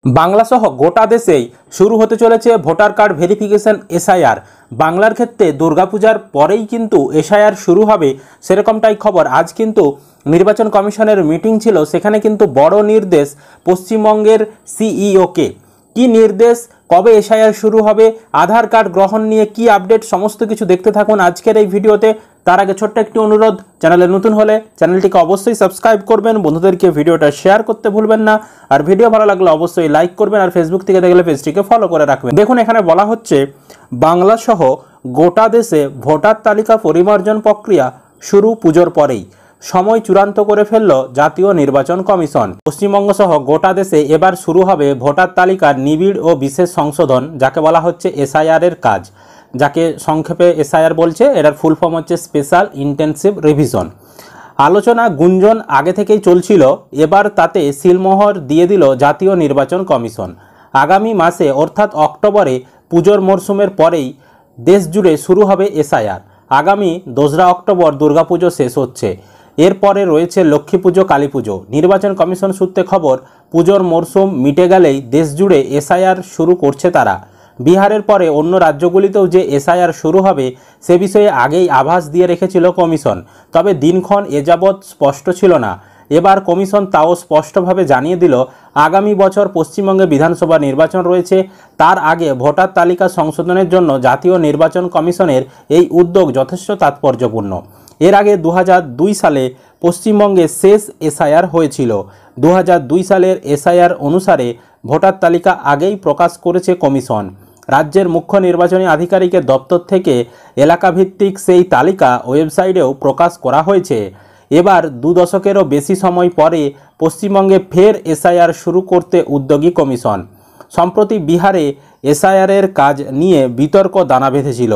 বাংলাসহ গোটা দেশেই শুরু হতে চলেছে ভোটার কার্ড ভেরিফিকেশন এসআইআর। বাংলার ক্ষেত্রে দুর্গাপূজার পরেই কিন্তু এসআইআর শুরু হবে, সেরকমটাই খবর। আজ কিন্তু নির্বাচন কমিশনের মিটিং ছিল, সেখানে কিন্তু বড় নির্দেশ পশ্চিমবঙ্গের সিইওকে। কি নির্দেশ, কবে এসআইআর শুরু হবে, আধার কার্ড গ্রহণ নিয়ে কি আপডেট, সমস্ত কিছু দেখতে থাকুন আজকের এই ভিডিওতে। তার আগে ছোট্ট একটি অনুরোধ, চ্যানেলে নতুন হলে চ্যানেলটিকে অবশ্যই সাবস্ক্রাইব করবেন, বন্ধুদেরকে ভিডিওটা শেয়ার করতে ভুলবেন না, আর ভিডিও ভালো লাগলে অবশ্যই লাইক করবেন, আর ফেসবুক থেকে দেখলে পেজটিকে ফলো করে রাখবেন। দেখুন, এখানে বলা হচ্ছে বাংলা সহ গোটা দেশে ভোটার তালিকা পরিমার্জন প্রক্রিয়া শুরু পুজোর পরেই, সময় চূড়ান্ত করে ফেলল জাতীয় নির্বাচন কমিশন। পশ্চিমবঙ্গ সহ গোটা দেশে এবার শুরু হবে ভোটার তালিকার নিবিড় ও বিশেষ সংশোধন, যাকে বলা হচ্ছে এসআইআর এর কাজ, যাকে সংক্ষেপে এসআইআর বলছে। এটার ফুল ফর্ম হচ্ছে স্পেশাল ইন্টেনসিভ রিভিশন। আলোচনা গুঞ্জন আগে থেকেই চলছিল, এবার তাতে সিলমোহর দিয়ে দিল জাতীয় নির্বাচন কমিশন। আগামী মাসে অর্থাৎ অক্টোবরে পুজোর মরশুমের পরেই দেশ জুড়ে শুরু হবে এসআইআর। আগামী 2রা অক্টোবর দুর্গাপুজো শেষ হচ্ছে, এরপরে রয়েছে লক্ষ্মী পুজো, কালী পুজো। নির্বাচন কমিশন সূত্রে খবর, পুজোর মরশুম মিটে গেলেই দেশ জুড়ে এসআইআর শুরু করছে তারা। বিহারের পরে অন্য রাজ্যগুলিতেও যে এসআইআর শুরু হবে সে বিষয়ে আগেই আভাস দিয়ে রেখেছিল কমিশন, তবে দিনক্ষণ এ যাবৎ স্পষ্ট ছিল না। এবার কমিশন তাও স্পষ্টভাবে জানিয়ে দিল, আগামী বছর পশ্চিমবঙ্গে বিধানসভা নির্বাচন রয়েছে, তার আগে ভোটার তালিকা সংশোধনের জন্য জাতীয় নির্বাচন কমিশনের এই উদ্যোগ যথেষ্ট তাৎপর্যপূর্ণ। এর আগে 2002 সালে পশ্চিমবঙ্গে শেষ এসআইআর হয়েছিল। 2002 সালের এসআইআর অনুসারে ভোটার তালিকা আগেই প্রকাশ করেছে কমিশন। রাজ্যের মুখ্য নির্বাচনী আধিকারিকের দপ্তর থেকে এলাকাভিত্তিক সেই তালিকা ওয়েবসাইটেও প্রকাশ করা হয়েছে। এবার 2 দশকেরও বেশি সময় পরে পশ্চিমবঙ্গে ফের এসআইআর শুরু করতে উদ্যোগী কমিশন। সম্প্রতি বিহারে এসআইআরের কাজ নিয়ে বিতর্ক দানা বেঁধেছিল।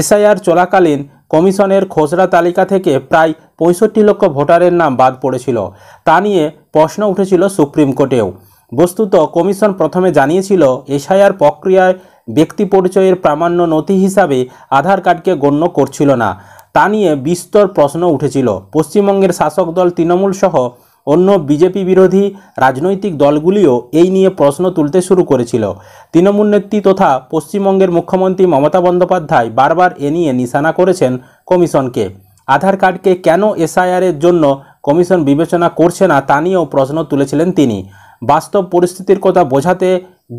এসআইআর চলাকালীন কমিশনের খসড়া তালিকা থেকে প্রায় 65 লক্ষ ভোটারের নাম বাদ পড়েছিল। তা নিয়ে প্রশ্ন উঠেছিল সুপ্রিম কোর্টেও। বস্তুত কমিশন প্রথমে জানিয়েছিল এসআইআর প্রক্রিয়ায় ব্যক্তি পরিচয়ের প্রামাণ্য নথি হিসাবে আধার কার্ডকে গণ্য করছিল না। তা নিয়ে বিস্তর প্রশ্ন উঠেছিল। পশ্চিমবঙ্গের শাসক দল তৃণমূল সহ অন্য বিজেপি বিরোধী রাজনৈতিক দলগুলিও এই নিয়ে প্রশ্ন তুলতে শুরু করেছিল। তৃণমূল নেত্রী তথা পশ্চিমবঙ্গের মুখ্যমন্ত্রী মমতা বন্দ্যোপাধ্যায় বারবার এ নিয়ে নিশানা করেছেন কমিশনকে। আধার কার্ডকে কেন এসআইআরের জন্য কমিশন বিবেচনা করছে না তা নিয়েও প্রশ্ন তুলেছিলেন তিনি। বাস্তব পরিস্থিতির কথা বোঝাতে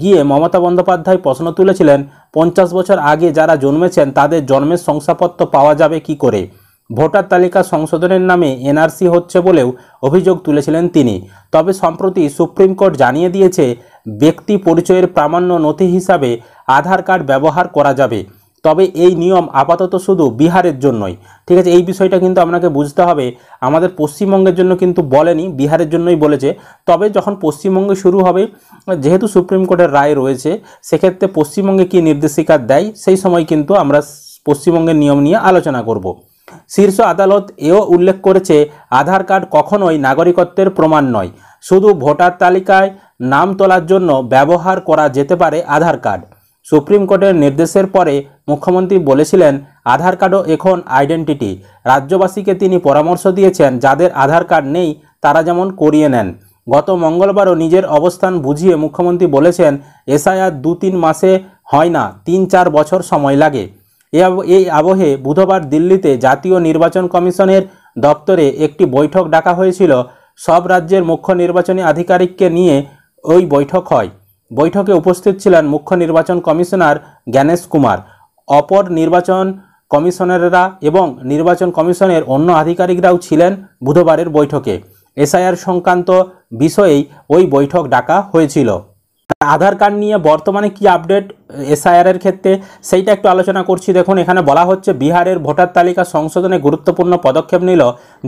গিয়ে মমতা বন্দ্যোপাধ্যায় প্রশ্ন তুলেছিলেন, 50 বছর আগে যারা জন্মেছেন তাদের জন্মের শংসাপত্র পাওয়া যাবে কি করে? ভোটার তালিকা সংশোধনের নামে এনআরসি হচ্ছে বলেও অভিযোগ তুলেছিলেন তিনি। তবে সম্প্রতি সুপ্রিম কোর্ট জানিয়ে দিয়েছে, ব্যক্তি পরিচয়ের প্রামাণ্য নথি হিসাবে আধার কার্ড ব্যবহার করা যাবে। তবে এই নিয়ম আপাতত শুধু বিহারের জন্যই। ঠিক আছে, এই বিষয়টা কিন্তু আপনাকে বুঝতে হবে। আমাদের পশ্চিমবঙ্গের জন্য কিন্তু বলেনি, বিহারের জন্যই বলেছে। তবে যখন পশ্চিমবঙ্গে শুরু হবে, যেহেতু সুপ্রিম কোর্টের রায় রয়েছে, সেক্ষেত্রে পশ্চিমবঙ্গে কী নির্দেশিকা দেয় সেই সময় কিন্তু আমরা পশ্চিমবঙ্গের নিয়ম নিয়ে আলোচনা করব। শীর্ষ আদালত এও উল্লেখ করেছে, আধার কার্ড কখনোই নাগরিকত্বের প্রমাণ নয়, শুধু ভোটার তালিকায় নাম তোলার জন্য ব্যবহার করা যেতে পারে আধার কার্ড। সুপ্রিম কোর্টের নির্দেশের পরে মুখ্যমন্ত্রী বলেছিলেন, আধার কার্ডও এখন আইডেন্টিটি। রাজ্যবাসীকে তিনি পরামর্শ দিয়েছেন, যাদের আধার কার্ড নেই তারা যেমন করিয়ে নেন। গত মঙ্গলবারও নিজের অবস্থান বুঝিয়ে মুখ্যমন্ত্রী বলেছেন, এসআইআর 2-3 মাসে হয় না, 3-4 বছর সময় লাগে। এই আবহে বুধবার দিল্লিতে জাতীয় নির্বাচন কমিশনের দপ্তরে একটি বৈঠক ডাকা হয়েছিল। সব রাজ্যের মুখ্য নির্বাচনী আধিকারিককে নিয়ে ওই বৈঠক হয়। বৈঠকে উপস্থিত ছিলেন মুখ্য নির্বাচন কমিশনার জ্ঞানেশ কুমার, অপর নির্বাচন কমিশনাররা এবং নির্বাচন কমিশনের অন্য আধিকারিকরাও ছিলেন বুধবারের বৈঠকে। এসআইআর সংক্রান্ত বিষয়েই ওই বৈঠক ডাকা হয়েছিল। আধার কার্ড নিয়ে বর্তমানে কি আপডেট এসআইআর এর ক্ষেত্রে সেইটা একটু আলোচনা করছি। দেখুন, এখানে বলা হচ্ছে বিহারের ভোটার তালিকা সংশোধনে গুরুত্বপূর্ণ পদক্ষেপ নিল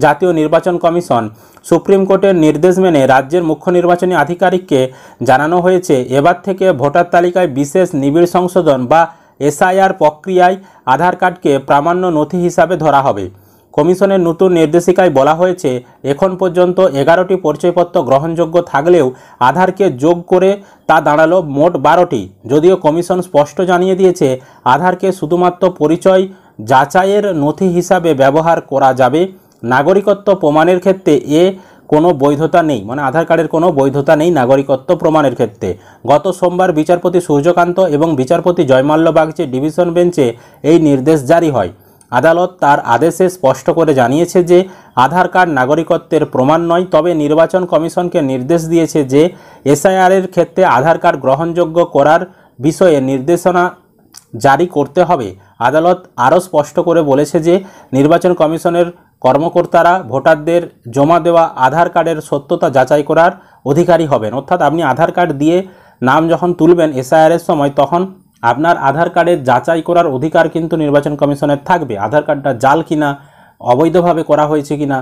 জাতীয় নির্বাচন কমিশন। সুপ্রিম কোর্টের নির্দেশ মেনে রাজ্যের মুখ্য নির্বাচনী আধিকারিককে জানানো হয়েছে, এবার থেকে ভোটার তালিকায় বিশেষ নিবিড় সংশোধন বা এসআইআর প্রক্রিয়ায় আধার কার্ডকে প্রামাণ্য নথি হিসাবে ধরা হবে। কমিশনের নতুন নির্দেশিকায় বলা হয়েছে, এখন পর্যন্ত 11টি পরিচয়পত্র গ্রহণযোগ্য থাকলেও আধারকে যোগ করে তা দাঁড়ালো মোট 12টি। যদিও কমিশন স্পষ্ট জানিয়ে দিয়েছে, আধারকে শুধুমাত্র পরিচয় যাচাইয়ের নথি হিসাবে ব্যবহার করা যাবে। নাগরিকত্ব প্রমাণের ক্ষেত্রে এ কোনো বৈধতা নেই, মানে আধার কার্ডের কোনো বৈধতা নেই নাগরিকত্ব প্রমাণের ক্ষেত্রে। গত সোমবার বিচারপতি সূর্যকান্ত এবং বিচারপতি জয়মাল্য বাগচি ডিভিশন বেঞ্চে এই নির্দেশ জারি হয়। আদালত তার আদেশে স্পষ্ট করে জানিয়েছে যে আধার কার্ড নাগরিকত্বের প্রমাণ নয়, তবে নির্বাচন কমিশনকে নির্দেশ দিয়েছে যে এসআইআরের ক্ষেত্রে আধার কার্ড গ্রহণযোগ্য করার বিষয়ে নির্দেশনা জারি করতে হবে। আদালত আরও স্পষ্ট করে বলেছে যে নির্বাচন কমিশনের কর্মকর্তারা ভোটারদের জমা দেওয়া আধার কার্ডের সত্যতা যাচাই করার অধিকারী হবেন। অর্থাৎ আপনি আধার কার্ড দিয়ে নাম যখন তুলবেন এসআইআরের সময়, তখন আপনার আধার কার্ডের যাচাই করার অধিকার কিন্তু নির্বাচন কমিশনের থাকবে। আধার কার্ডটা জাল কিনা, অবৈধভাবে করা হয়েছে কিনা,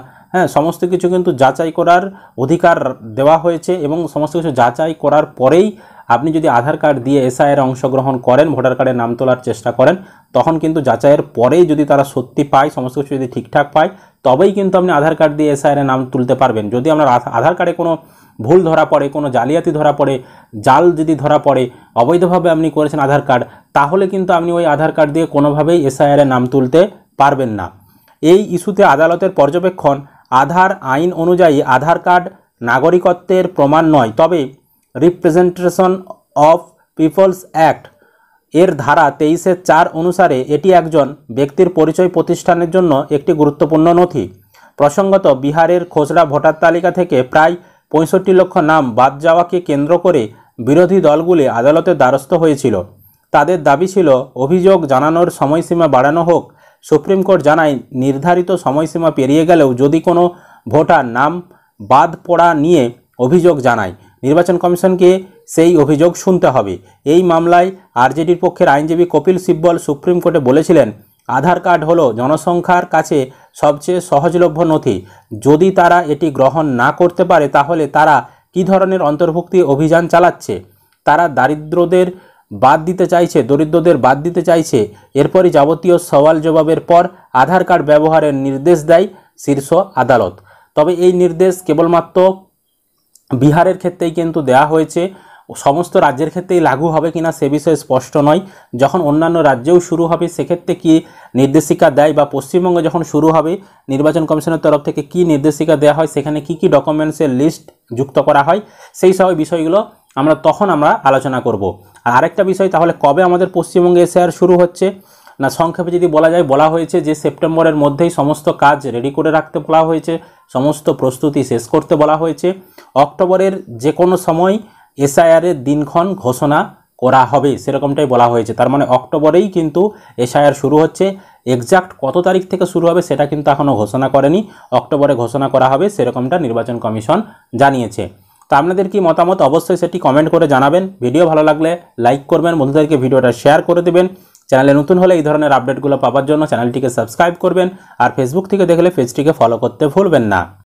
সমস্ত কিছু কিন্তু যাচাই করার অধিকার দেওয়া হয়েছে এবং সমস্ত কিছু যাচাই করার পরেই আপনি যদি আধার কার্ড দিয়ে এসআইআর অংশগ্রহণ করেন, ভোটার কার্ডের নাম তোলার চেষ্টা করেন, তখন কিন্তু যাচাইয়ের পরেই যদি তারা সত্যি পায়, সমস্ত কিছু যদি ঠিকঠাক পায়, তবেই কিন্তু আপনি আধার কার্ড দিয়ে এসআইআরের নাম তুলতে পারবেন। যদি আপনার আধার কার্ডে কোনো ভুল ধরা পড়ে, কোনো জালিয়াতি ধরা পড়ে, জাল যদি ধরা পড়ে, অবৈধভাবে আপনি করেছেন আধার কার্ড, তাহলে কিন্তু আপনি ওই আধার কার্ড দিয়ে কোনোভাবেই এসআইআরের নাম তুলতে পারবেন না। এই ইস্যুতে আদালতের পর্যবেক্ষণ, আধার আইন অনুযায়ী আধার কার্ড নাগরিকত্বের প্রমাণ নয়, তবে রিপ্রেজেন্টেশন অফ পিপলস অ্যাক্ট এর ধারা 23(4) অনুসারে এটি একজন ব্যক্তির পরিচয় প্রতিষ্ঠানের জন্য একটি গুরুত্বপূর্ণ নথি। প্রসঙ্গত, বিহারের খসড়া ভোটার তালিকা থেকে প্রায় 65 লক্ষ নাম বাদ যাওয়াকে কেন্দ্র করে বিরোধী দলগুলি আদালতের দ্বারস্থ হয়েছিল। তাদের দাবি ছিল অভিযোগ জানানোর সময়সীমা বাড়ানো হোক। সুপ্রিম কোর্ট জানায়, নির্ধারিত সময়সীমা পেরিয়ে গেলেও যদি কোনো ভোটার নাম বাদ পড়া নিয়ে অভিযোগ জানায়, নির্বাচন কমিশনকে সেই অভিযোগ শুনতে হবে। এই মামলায় আরজেডির পক্ষের আইনজীবী কপিল সিব্বল সুপ্রিম কোর্টে বলেছিলেন, আধার কার্ড হলো জনসংখ্যার কাছে সবচেয়ে সহজলভ্য নথি। যদি তারা এটি গ্রহণ না করতে পারে, তাহলে তারা কী ধরনের অন্তর্ভুক্তি অভিযান চালাচ্ছে? তারা দরিদ্রদের বাদ দিতে চাইছে। এরপরই যাবতীয় সওয়াল জবাবের পর আধার কার্ড ব্যবহারের নির্দেশ দেয় শীর্ষ আদালত। তবে এই নির্দেশ কেবলমাত্র বিহারের ক্ষেত্রেই কিন্তু দেওয়া হয়েছে, সমস্ত রাজ্যের ক্ষেত্রেই লাগু হবে কিনা সে বিষয়ে স্পষ্ট নয়। যখন অন্যান্য রাজ্যেও শুরু হবে সেক্ষেত্রে কি নির্দেশিকা দেয়, বা পশ্চিমবঙ্গে যখন শুরু হবে নির্বাচন কমিশনের তরফ থেকে কি নির্দেশিকা দেওয়া হয়, সেখানে কি কি ডকুমেন্টসের লিস্ট যুক্ত করা হয়, সেই সব বিষয়গুলো আমরা আলোচনা করব। আর আরেকটা বিষয়, তাহলে কবে আমাদের পশ্চিমবঙ্গে এসআইআর শুরু হচ্ছে না, সংক্ষেপে যদি বলা যায়, বলা হয়েছে যে সেপ্টেম্বরের মধ্যেই সমস্ত কাজ রেডি করে রাখতে বলা হয়েছে, সমস্ত প্রস্তুতি শেষ করতে বলা হয়েছে। অক্টোবরের যে কোনো সময় এসআইআরের দিনক্ষণ ঘোষণা করা হবে, সেরকমটাই বলা হয়েছে। তার মানে অক্টোবরেই কিন্তু এসআইআর শুরু হচ্ছে। এক্সাক্ট কত তারিখ থেকে শুরু হবে সেটা কিন্তু এখনও ঘোষণা করেনি, অক্টোবরে ঘোষণা করা হবে, সেরকমটা নির্বাচন কমিশন জানিয়েছে। তো আপনাদের কি মতামত অবশ্যই সেটি কমেন্ট করে জানাবেন। ভিডিও ভালো লাগলে লাইক করবেন, বন্ধুদেরকে ভিডিওটা শেয়ার করে দেবেন। চ্যানেলে নতুন হলে এই ধরনের আপডেটগুলো পাওয়ার জন্য চ্যানেলটিকে সাবস্ক্রাইব করবেন, আর ফেসবুক থেকে দেখলে পেজটিকে ফলো করতে ভুলবেন না।